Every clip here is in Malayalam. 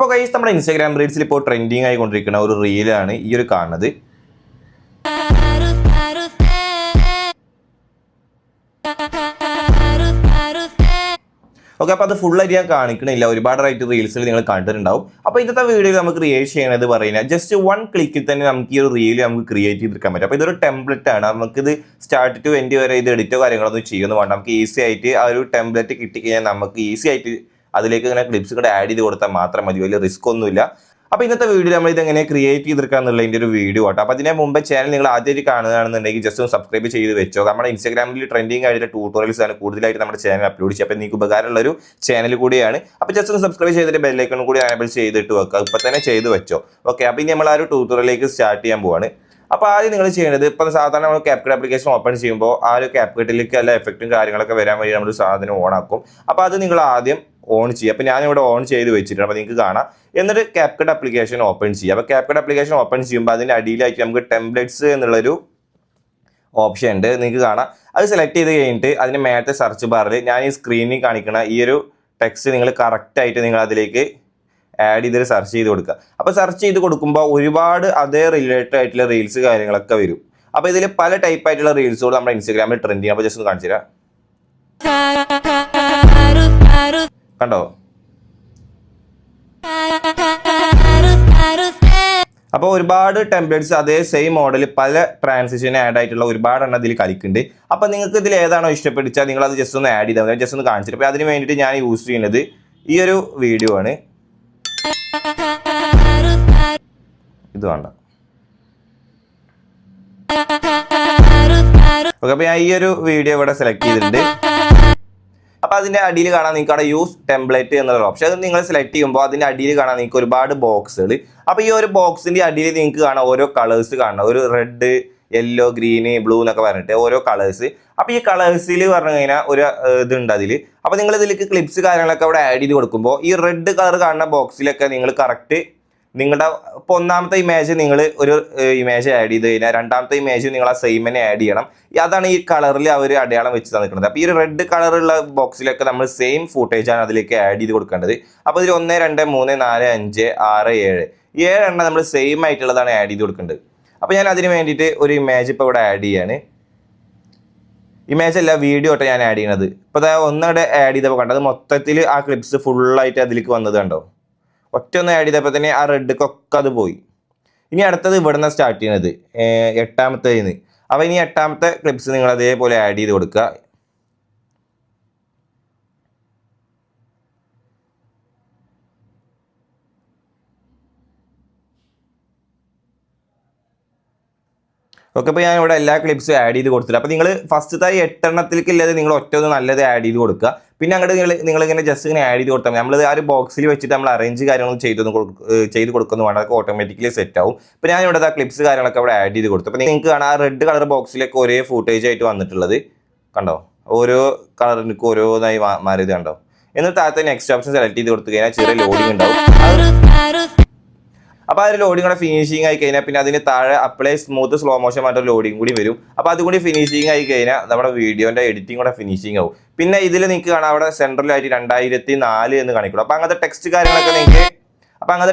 അപ്പോൾ ഗൈസ് നമ്മുടെ ഇൻസ്റ്റാഗ്രാം റീൽസിൽ ഇപ്പോൾ ട്രെൻഡിങ് ആയിക്കൊണ്ടിരിക്കുന്ന ഒരു റീലാണ് ഈ ഒരു കാണുന്നത്. ഓക്കെ, അപ്പോൾ അത് ഫുള്ളായിട്ട് ഞാൻ കാണിക്കണില്ല, ഒരുപാടായിട്ട് റീൽസിൽ നിങ്ങൾ കണ്ടിട്ടുണ്ടാവും. അപ്പോൾ ഇന്നത്തെ വീഡിയോയിൽ നമുക്ക് ക്രിയേറ്റ് ചെയ്യണത് പറയുന്നത് ജസ്റ്റ് 1 ക്ലിക്കിൽ തന്നെ നമുക്ക് ഈ ഒരു റീൽ നമുക്ക് ക്രിയേറ്റ് ചെയ്തെടുക്കാൻ പറ്റും. അപ്പോൾ ഇതൊരു ടെംപ്ലേറ്റ് ആണ്. നമുക്കിത് സ്റ്റാർട്ട് ടു എൻഡ് വരെ ഇത് എഡിറ്റോ കാര്യങ്ങളൊന്നും ചെയ്യുന്നു വേണ്ട. നമുക്ക് ഈസി ആയിട്ട് ആ ഒരു ടെംപ്ലേറ്റ് കിട്ടിക്കഴിഞ്ഞാൽ നമുക്ക് ഈസി ആയിട്ട് അതിലേക്ക് ഇങ്ങനെ ക്ലിപ്സ് കൂടെ ആഡ് ചെയ്ത് കൊടുത്താൽ മാത്രം മതി, വലിയ റിസ്ക് ഒന്നുമില്ല. അപ്പോൾ ഇന്നത്തെ വീഡിയോ നമ്മൾ ഇതെങ്ങനെ ക്രിയേറ്റ് ചെയ്തെടുക്കുക എന്നുള്ളതിൻ്റെ ഒരു വീഡിയോ ആട്ടോ. അപ്പോൾ അതിന് മുമ്പ് ചാനൽ നിങ്ങൾ ആദ്യമായിട്ട് കാണുകയാണെന്നുണ്ടെങ്കിൽ ജസ്റ്റ് ഒന്ന് സബ്സ്ക്രൈബ് ചെയ്ത് വെച്ചോ. നമ്മുടെ ഇൻസ്റ്റാഗ്രാമിൽ ട്രെൻഡിങ് ആയിട്ടുള്ള ട്യൂട്ടോറിയൽസ് ആണ് കൂടുതലായിട്ട് നമ്മുടെ ചാനൽ അപ്ലോഡ് ചെയ്യുക. അപ്പോൾ നിങ്ങൾക്ക് ഉപകാരമുള്ള ഒരു ചാനൽ കൂടിയാണ്. അപ്പോൾ ജസ്റ്റ് ഒന്ന് സബ്സ്ക്രൈബ് ചെയ്തിട്ട് ബെല്ലൈക്കൺ കൂടി എനേബിൾ ചെയ്തിട്ട് വെക്കുക. ഇപ്പോൾ തന്നെ ചെയ്ത് വെച്ചോ. ഓക്കെ, അപ്പോൾ ഇനി നമ്മൾ ആ ഒരു ട്യൂട്ടോറിയലിലേക്ക് സ്റ്റാർട്ട് ചെയ്യാൻ പോവാണ്. അപ്പോൾ ആദ്യം നിങ്ങൾ ചെയ്യേണ്ടത്, ഇപ്പോൾ സാധാരണ നമ്മൾ CapCut ആപ്ലിക്കേഷൻ ഓപ്പൺ ചെയ്യുമ്പോൾ ആ ഒരു CapCutലേക്ക് എല്ലാ എഫക്റ്റും കാര്യങ്ങളൊക്കെ വരാൻ വേണ്ടി നമ്മൾ സാധനം ഓൺ ആക്കും. അപ്പോൾ അത് നിങ്ങൾ ആദ്യം ഓൺ ചെയ്യുക. അപ്പോൾ ഞാനിവിടെ ഓൺ ചെയ്ത് വെച്ചിട്ടുണ്ട്, അപ്പോൾ നിങ്ങൾക്ക് കാണാം. എന്നിട്ട് CapCut ആപ്ലിക്കേഷൻ ഓപ്പൺ ചെയ്യുക. അപ്പോൾ CapCut ആപ്ലിക്കേഷൻ ഓപ്പൺ ചെയ്യുമ്പോൾ അതിൻ്റെ അടിയിലായിട്ട് നമുക്ക് ടെംപ്ലേറ്റ്സ് എന്നുള്ളൊരു ഓപ്ഷൻ ഉണ്ട്, നിങ്ങൾക്ക് കാണാം. അത് സെലക്ട് ചെയ്ത് കഴിഞ്ഞിട്ട് അതിന് മേലത്തെ സെർച്ച് ബാറിൽ ഞാൻ ഈ സ്ക്രീനിൽ കാണിക്കുന്ന ഈ ഒരു ടെക്സ്റ്റ് നിങ്ങൾ കറക്റ്റായിട്ട് നിങ്ങൾ അതിലേക്ക് ആഡ് ചെയ്തിട്ട് സെർച്ച് ചെയ്ത് കൊടുക്കുക. അപ്പോൾ സെർച്ച് ചെയ്ത് കൊടുക്കുമ്പോൾ ഒരുപാട് അതേ റിലേറ്റഡ് ആയിട്ടുള്ള റീൽസ് കാര്യങ്ങളൊക്കെ വരും. അപ്പോൾ ഇതിൽ പല ടൈപ്പ് ആയിട്ടുള്ള റീൽസുകൾ നമ്മുടെ ഇൻസ്റ്റാഗ്രാമിൽ ട്രെൻഡ് ചെയ്യും. അപ്പോൾ ജസ്റ്റ് ഒന്ന് കാണിച്ചു തരാം. കണ്ടോ? അപ്പോൾ ഒരുപാട് ടെംപ്ലേറ്റ്സ് അതേ സെയിം മോഡൽ പല ട്രാൻസിഷൻ ആഡ് ആയിട്ടുള്ള ഒരുപാട് എണ്ണം ഇതിൽ കളിക്കുന്നുണ്ട്. അപ്പോൾ നിങ്ങൾക്ക് ഇതിൽ ഏതാണോ ഇഷ്ടപ്പെടിച്ചാൽ നിങ്ങൾ അത് ജസ്റ്റ് ഒന്ന് ആഡ് ചെയ്താൽ ജസ്റ്റ് ഒന്ന് കാണിച്ചിട്ട്. അപ്പോൾ അതിന് വേണ്ടിയിട്ട് ഞാൻ യൂസ് ചെയ്യുന്നത് ഈ ഒരു വീഡിയോ ആണ്. ഇത് വേണ്ട. ഓക്കെ, അപ്പോൾ ഞാൻ ഈ ഒരു വീഡിയോ ഇവിടെ സെലക്ട് ചെയ്തിട്ടുണ്ട്. അപ്പോൾ അതിൻ്റെ അടിയിൽ കാണാൻ നിങ്ങൾക്ക് അവിടെ യൂസ് ടെംപ്ലേറ്റ് എന്നുള്ള ഓപ്ഷൻ, അത് നിങ്ങൾ സെലക്ട് ചെയ്യുമ്പോൾ അതിൻ്റെ അടിയിൽ കാണാൻ നിങ്ങൾക്ക് ഒരുപാട് ബോക്സുകൾ. അപ്പോൾ ഈ ഒരു ബോക്സിൻ്റെ അടിയിൽ നിങ്ങൾക്ക് കാണാം ഓരോ കളേഴ്സ് കാണണം, ഒരു റെഡ്, യെല്ലോ, ഗ്രീന്, ബ്ലൂ എന്നൊക്കെ പറഞ്ഞിട്ട് ഓരോ കളേഴ്സ്. അപ്പോൾ ഈ കളേഴ്സിൽ പറഞ്ഞു കഴിഞ്ഞാൽ ഒരു ഇതുണ്ട് അതിൽ. അപ്പോൾ നിങ്ങൾ ഇതിലേക്ക് ക്ലിപ്സ് കാര്യങ്ങളൊക്കെ അവിടെ ആഡ് ചെയ്ത് കൊടുക്കുമ്പോൾ ഈ റെഡ് കളർ കാണുന്ന ബോക്സിലൊക്കെ നിങ്ങൾ കറക്റ്റ് നിങ്ങളുടെ ഇപ്പോൾ ഒന്നാമത്തെ ഇമേജ് നിങ്ങൾ ഒരു ഇമേജ് ആഡ് ചെയ്ത് കഴിഞ്ഞാൽ രണ്ടാമത്തെ ഇമേജ് നിങ്ങൾ ആ സെയിം തന്നെ ആഡ് ചെയ്യണം. അതാണ് ഈ കളറിൽ അവർ അടയാളം വെച്ച് തന്നിട്ടുള്ളത്. അപ്പോൾ ഈ ഒരു റെഡ് കളറുള്ള ബോക്സിലൊക്കെ നമ്മൾ സെയിം ഫൂട്ടേജാണ് അതിലേക്ക് ആഡ് ചെയ്ത് കൊടുക്കേണ്ടത്. അപ്പോൾ ഇതിൽ 1, 2, 3, 4, 5, 6, 7 എണ്ണം നമ്മൾ സെയിം ആയിട്ടുള്ളതാണ് ആഡ് ചെയ്ത് കൊടുക്കേണ്ടത്. അപ്പോൾ ഞാൻ അതിന് വേണ്ടിയിട്ട് ഒരു ഇമേജ് ഇപ്പോൾ ഇവിടെ ആഡ് ചെയ്യാണ്. ഇമേജ് അല്ല, വീഡിയോ ആയിട്ട് ഞാൻ ആഡ് ചെയ്യണത്. ഇപ്പോൾ അതായത് ഒന്നിടെ ആഡ് ചെയ്തപ്പോൾ കണ്ടത് മൊത്തത്തിൽ ആ ക്ലിപ്സ് ഫുള്ളായിട്ട് അതിലേക്ക് വന്നത് കണ്ടോ? ഒറ്റ ഒന്ന് ആഡ് ചെയ്തപ്പോൾ തന്നെ ആ റെഡ്ക്കൊക്കെ അത് പോയി. ഇനി അടുത്തത് ഇവിടെ നിന്ന് സ്റ്റാർട്ട് ചെയ്യണത് 8ാമത്തേന്ന്. അപ്പോൾ ഇനി 8ാമത്തെ ക്ലിപ്സ് നിങ്ങൾ അതേപോലെ ആഡ് ചെയ്ത് കൊടുക്കുക. ഓക്കെ, അപ്പോൾ ഞാൻ ഇവിടെ എല്ലാ ക്ലിപ്സും ആഡ് ചെയ്ത് കൊടുത്തില്ല. അപ്പോൾ നിങ്ങൾ ഫസ്റ്റത്തെ 8 എണ്ണത്തിലേക്ക് ഇല്ലാതെ നിങ്ങൾ ഒറ്റ ഒന്ന് നല്ലത് ആഡ് ചെയ്ത് കൊടുക്കുക. പിന്നെ അങ്ങോട്ട് നിങ്ങളിങ്ങനെ ജസ്റ്റ് ഇങ്ങനെ ആഡ് ചെയ്ത് കൊടുത്താൽ നമ്മൾ ആ ഒരു ബോക്സിൽ വെച്ചിട്ട് നമ്മൾ അറേഞ്ച് കാര്യങ്ങളും ചെയ്ത് കൊടുക്കുന്നു വേണ്ട, അതൊക്കെ ഓട്ടോമാറ്റിക്കലി സെറ്റ് ആവും. ഇപ്പോൾ ഞാൻ ഇവിടെ ആ ക്ലിപ്സ് കാര്യങ്ങളൊക്കെ അവിടെ ആഡ് ചെയ്ത് കൊടുത്തു. അപ്പോൾ നിങ്ങൾക്ക് കാണാം ആ റെഡ് കളർ ബോക്സിലേക്ക് ഒരേ ഫൂട്ടേജ് ആയിട്ട് വന്നിട്ടുള്ളത് കണ്ടോ? ഓരോ കളറിനും ഓരോന്നായി മാറിയത് കണ്ടോ? എന്നിട്ട് താഴത്തെ നെക്സ്റ്റ് ഓപ്ഷൻ സെലക്ട് ചെയ്ത് കൊടുത്തു കഴിഞ്ഞാൽ ചെറിയ ലോഡിങ് ഉണ്ടാവും. അപ്പോൾ അതിൽ ലോഡിങ് കൂടെ ഫിനിഷിങ് ആയി കഴിഞ്ഞാൽ പിന്നെ അതിന് താഴെ അപ്ലൈ സ്മൂത്ത് സ്ലോ മോഷൻ മറ്റൊരു ലോഡിങ് കൂടി വരും. അപ്പോൾ അതുകൂടി ഫിനിഷിങ് ആയി കഴിഞ്ഞാൽ നമ്മുടെ വീഡിയോൻ്റെ എഡിറ്റിംഗ് കൂടെ ഫിനിഷിങ് ആവും. പിന്നെ ഇതിൽ നിങ്ങൾക്ക് കാണാം അവിടെ സെൻട്രലായിട്ട് 2004 എന്ന് കാണിക്കണം. അപ്പോൾ അങ്ങനത്തെ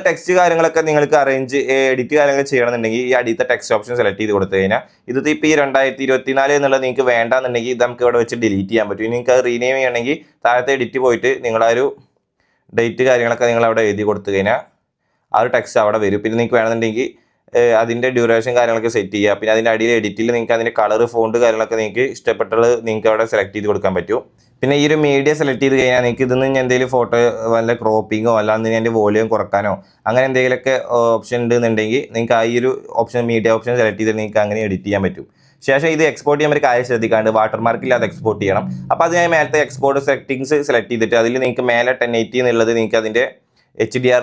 ടെക്സ്റ്റ് കാര്യങ്ങളൊക്കെ നിങ്ങൾക്ക് അറേഞ്ച് എഡിറ്റ് കാര്യങ്ങൾ ചെയ്യണമെന്നുണ്ടെങ്കിൽ ഈ അടിയത്തെ ടെക്സ്റ്റ് ഓപ്ഷൻ സെലക്ട് ചെയ്ത് കൊടുത്തു കഴിഞ്ഞാൽ ഇത് ഇപ്പോൾ ഈ 2024 എന്നുള്ളത് നിങ്ങൾക്ക് വേണ്ടാന്നുണ്ടെങ്കിൽ ഇത് നമുക്ക് ഇവിടെ വെച്ച് ഡിലീറ്റ് ചെയ്യാൻ പറ്റും. നിങ്ങൾക്ക് അത് റീനെയിം ചെയ്യണമെങ്കിൽ താഴത്തെ എഡിറ്റ് പോയിട്ട് നിങ്ങളാ ഒരു ഡേറ്റ് കാര്യങ്ങളൊക്കെ നിങ്ങൾ അവിടെ എഴുതി കൊടുത്തു കഴിഞ്ഞാൽ ആ ഒരു ടെക്സ്റ്റ് അവിടെ വരും. പിന്നെ നിങ്ങൾക്ക് വേണമെന്നുണ്ടെങ്കിൽ അതിൻ്റെ ഡ്യൂറേഷൻ കാര്യങ്ങളൊക്കെ സെറ്റ് ചെയ്യുക. പിന്നെ അതിൻ്റെ അടിയിൽ എഡിറ്റിൽ നിങ്ങൾക്ക് അതിൻ്റെ കളർ ഫോണ്ട് കാര്യങ്ങളൊക്കെ നിങ്ങൾക്ക് ഇഷ്ടപ്പെട്ടത് നിങ്ങൾക്ക് അവിടെ സെലക്ട് ചെയ്ത് കൊടുക്കാൻ പറ്റും. പിന്നെ ഈ ഒരു മീഡിയ സെലക്ട് ചെയ്ത് കഴിഞ്ഞാൽ നിങ്ങൾക്ക് ഇതിൽ നിന്ന് എന്തെങ്കിലും ഫോട്ടോ വല്ല ക്രോപ്പിങ്ങോ അല്ലാതെ അതിൻ്റെ വോളിയം കുറക്കാനോ അങ്ങനെ എന്തെങ്കിലുമൊക്കെ ഓപ്ഷൻ ഉണ്ടെന്നുണ്ടെങ്കിൽ നിങ്ങൾക്ക് ആ ഈ ഒരു ഓപ്ഷൻ മീഡിയ ഓപ്ഷൻ സെലക്ട് ചെയ്തിട്ട് നിങ്ങൾക്ക് അങ്ങനെ എഡിറ്റ് ചെയ്യാൻ പറ്റും. ശേഷം ഇത് എക്സ്പോർട്ട് ചെയ്യാൻ ഒരു കാര്യം ശ്രദ്ധിക്കാണ്ട് വാട്ടർമാർക്ക് ഇല്ലാതെ എക്സ്പോർട്ട് ചെയ്യണം. അപ്പോൾ അത് ഞാൻ മേലത്തെ എക്സ്പോർട്ട് സെറ്റിങ്സ് സെലക്ട് ചെയ്തിട്ട് അതിൽ നിങ്ങൾക്ക് മേലെ 1080 എന്നുള്ളത് നിങ്ങൾക്ക് അതിൻ്റെ HDR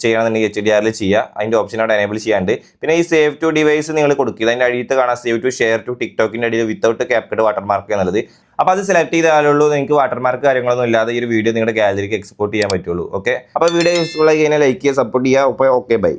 ചെയ്യണമെന്നുണ്ടെങ്കിൽ HDR ചെയ്യുക. അതിൻ്റെ ഓപ്ഷൻ അവിടെ എനേബിൾ ചെയ്യാണ്ട്. പിന്നെ ഈ സേവ് ടു ഡിവൈസ് നിങ്ങൾ കൊടുക്കുക. അതിൻ്റെ അടിയത്ത് കാണാം സേവ് ടു ഷെയർ ടു ടിക്ടോക്കിൻ്റെ അടിയിൽ വിത്തൗട്ട് CapCut വാട്ടർമാർക്ക് എന്നുള്ളത്. അപ്പോൾ അത് സെലക്ട് ചെയ്താലുള്ളൂ നിങ്ങൾക്ക് വാട്ടർമാർക്ക് കാര്യങ്ങളൊന്നും ഇല്ലാതെ ഈ ഒരു വീഡിയോ നിങ്ങളുടെ ഗാലറിക്ക് എക്സ്പോർട്ട് ചെയ്യാൻ പറ്റുള്ളൂ. ഓക്കെ, അപ്പോൾ വീഡിയോ യൂസ്ഫുൾ ആയി കഴിഞ്ഞാൽ ലൈക്ക് ചെയ്യുക, സപ്പോർട്ട് ചെയ്യുക. അപ്പോൾ ഓക്കെ, ബൈ.